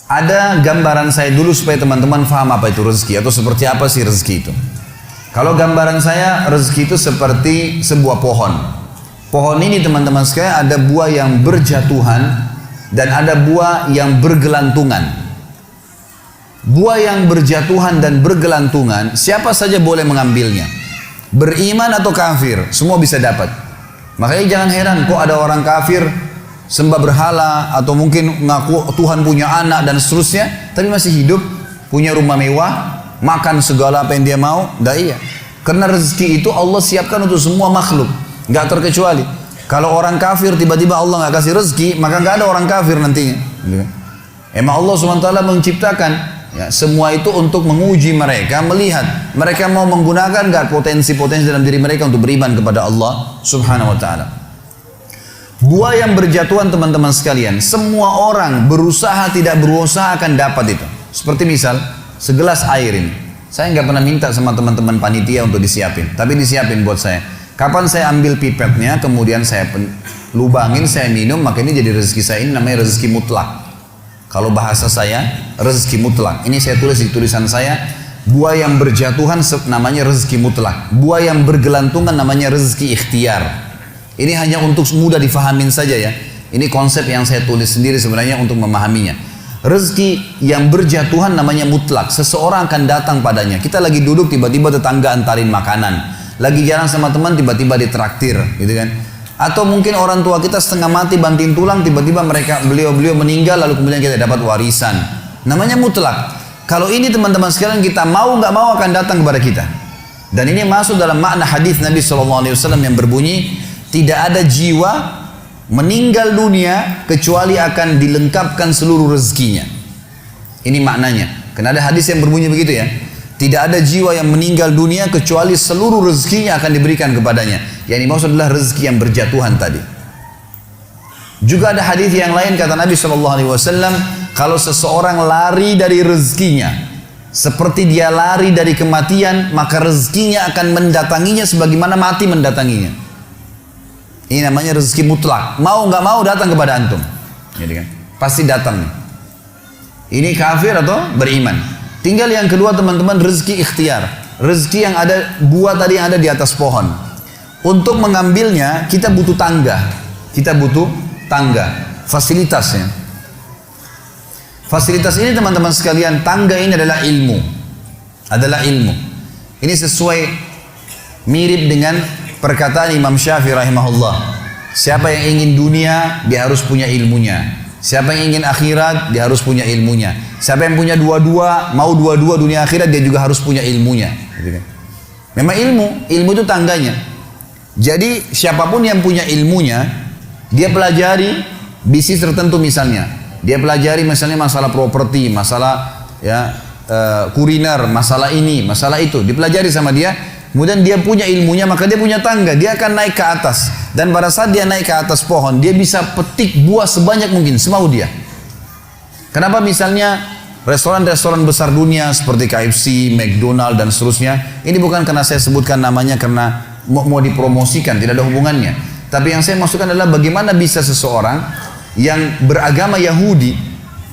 Ada gambaran saya dulu supaya teman-teman paham apa itu rezeki atau seperti apa sih rezeki itu. Kalau gambaran saya, rezeki itu seperti sebuah pohon. Pohon ini teman-teman sekalian ada buah yang berjatuhan dan ada buah yang bergelantungan. Buah yang berjatuhan dan bergelantungan, siapa saja boleh mengambilnya. Beriman atau kafir, semua bisa dapat. Makanya jangan heran kok ada orang kafir sembah berhala atau mungkin ngaku Tuhan punya anak dan seterusnya, tapi masih hidup, punya rumah mewah, makan segala apa yang dia mau. Dah iya. Karena rezeki itu Allah siapkan untuk semua makhluk, nggak terkecuali. Kalau orang kafir tiba-tiba Allah nggak kasih rezeki, maka nggak ada orang kafir nantinya. Emang Allah SWT menciptakan ya, semua itu untuk menguji mereka, melihat mereka mau menggunakan nggak potensi-potensi dalam diri mereka untuk beriman kepada Allah Subhanahu Wa Taala. Buah yang berjatuhan teman-teman sekalian, semua orang berusaha tidak berusaha akan dapat itu. Seperti misal segelas air ini, saya nggak pernah minta sama teman-teman panitia untuk disiapin, tapi disiapin buat saya. Kapan saya ambil pipetnya, kemudian saya lubangin, saya minum, maka ini jadi rezeki saya. Ini namanya rezeki mutlak. Kalau bahasa saya, rezeki mutlak. Ini saya tulis di tulisan saya, buah yang berjatuhan namanya rezeki mutlak. Buah yang bergelantungan namanya rezeki ikhtiar. Ini hanya untuk mudah difahamin saja ya. Ini konsep yang saya tulis sendiri sebenarnya untuk memahaminya. Rezeki yang berjatuhan namanya mutlak. Seseorang akan datang padanya. Kita lagi duduk tiba-tiba tetangga antarin makanan. Lagi jalan sama teman tiba-tiba ditraktir, gitu kan? Atau mungkin orang tua kita setengah mati banting tulang, tiba-tiba beliau meninggal lalu kemudian kita dapat warisan. Namanya mutlak. Kalau ini teman-teman sekalian kita mau nggak mau akan datang kepada kita. Dan ini masuk dalam makna hadis Nabi SAW yang berbunyi, tidak ada jiwa meninggal dunia kecuali akan dilengkapkan seluruh rezekinya. Ini maknanya. Karena ada hadis yang berbunyi begitu ya. Tidak ada jiwa yang meninggal dunia kecuali seluruh rezekinya akan diberikan kepadanya. Yang dimaksud adalah rezeki yang berjatuhan tadi. Juga ada hadis yang lain kata Nabi SAW, kalau seseorang lari dari rezekinya, seperti dia lari dari kematian, maka rezekinya akan mendatanginya sebagaimana mati mendatanginya. Ini namanya rezeki mutlak. Mau nggak mau datang kepada antum. Jadi kan, pasti datang. Ini kafir atau beriman. Tinggal yang kedua teman-teman, rezeki ikhtiar. Rezeki yang ada, buah tadi yang ada di atas pohon. Untuk mengambilnya kita butuh tangga. Kita butuh tangga. Fasilitasnya. Fasilitas ini teman-teman sekalian, tangga ini adalah ilmu. Adalah ilmu. Ini sesuai mirip dengan perkataan Imam Syafi'i rahimahullah. Siapa yang ingin dunia, dia harus punya ilmunya. Siapa yang ingin akhirat, dia harus punya ilmunya. Siapa yang punya dua-dua, mau dua-dua dunia akhirat, dia juga harus punya ilmunya. Memang ilmu itu tangganya. Jadi siapapun yang punya ilmunya, dia pelajari bisnis tertentu misalnya. Dia pelajari misalnya masalah properti, masalah ya kuliner, masalah ini, masalah itu. Dipelajari sama dia. Kemudian dia punya ilmunya, maka dia punya tangga. Dia akan naik ke atas. Dan pada saat dia naik ke atas pohon, dia bisa petik buah sebanyak mungkin, semau dia. Kenapa misalnya restoran-restoran besar dunia seperti KFC, McDonald dan seterusnya, ini bukan karena saya sebutkan namanya karena mau dipromosikan, tidak ada hubungannya. Tapi yang saya maksudkan adalah bagaimana bisa seseorang yang beragama Yahudi,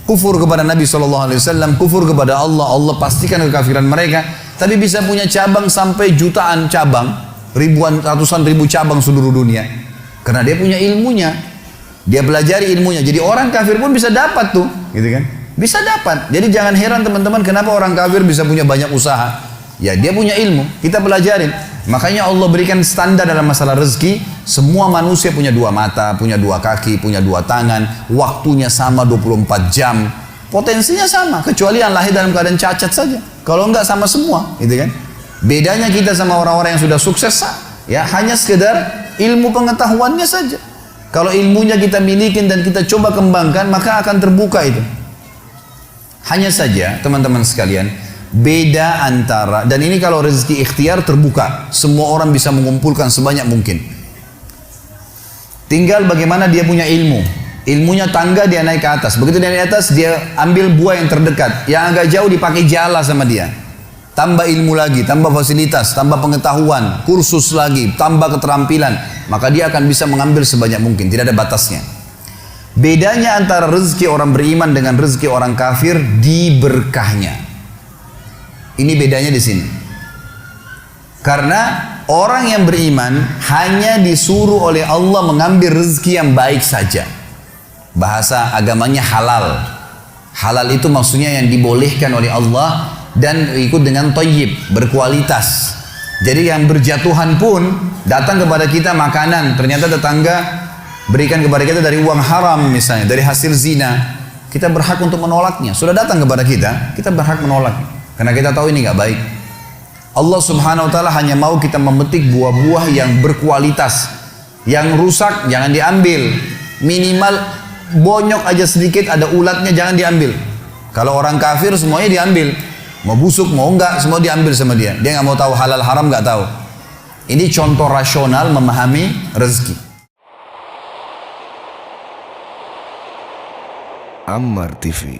kufur kepada Nabi SAW, kufur kepada Allah, Allah pastikan kekafiran mereka, tapi bisa punya cabang sampai jutaan cabang, ribuan, ratusan ribu cabang seluruh dunia. Karena dia punya ilmunya, dia pelajari ilmunya. Jadi orang kafir pun bisa dapat tuh, gitu kan? Bisa dapat. Jadi jangan heran teman-teman kenapa orang kafir bisa punya banyak usaha. Ya dia punya ilmu, kita pelajarin. Makanya Allah berikan standar dalam masalah rezeki. Semua manusia punya dua mata, punya dua kaki, punya dua tangan, waktunya sama 24 jam. Potensinya sama, kecuali yang lahir dalam keadaan cacat saja. Kalau enggak sama semua, gitu kan? Bedanya kita sama orang-orang yang sudah sukses, ya hanya sekedar ilmu pengetahuannya saja. Kalau ilmunya kita milikin dan kita coba kembangkan, maka akan terbuka itu. Hanya saja, teman-teman sekalian, beda antara, dan ini kalau rezeki ikhtiar terbuka, semua orang bisa mengumpulkan sebanyak mungkin. Tinggal bagaimana dia punya ilmu. Ilmunya tangga, dia naik ke atas. Begitu dia naik ke atas, dia ambil buah yang terdekat. Yang agak jauh dipakai jala sama dia. Tambah ilmu lagi, tambah fasilitas, tambah pengetahuan, kursus lagi, tambah keterampilan. Maka dia akan bisa mengambil sebanyak mungkin, tidak ada batasnya. Bedanya antara rezeki orang beriman dengan rezeki orang kafir di berkahnya. Ini bedanya di sini. Karena orang yang beriman hanya disuruh oleh Allah mengambil rezeki yang baik saja. Bahasa agamanya halal. Halal itu maksudnya yang dibolehkan oleh Allah dan ikut dengan thayyib, berkualitas. Jadi yang berjatuhan pun datang kepada kita makanan, ternyata tetangga berikan kepada kita dari uang haram misalnya, dari hasil zina, kita berhak untuk menolaknya. Sudah datang kepada kita, kita berhak menolak karena kita tahu ini nggak baik. Allah Subhanahu wa taala hanya mau kita memetik buah-buah yang berkualitas. Yang rusak jangan diambil. Minimal bonyok aja sedikit, ada ulatnya, jangan diambil. Kalau orang kafir semuanya diambil. Mau busuk mau enggak semua diambil sama dia. Dia nggak mau tahu halal haram, nggak tahu. Ini contoh rasional memahami rezeki. Ammar TV.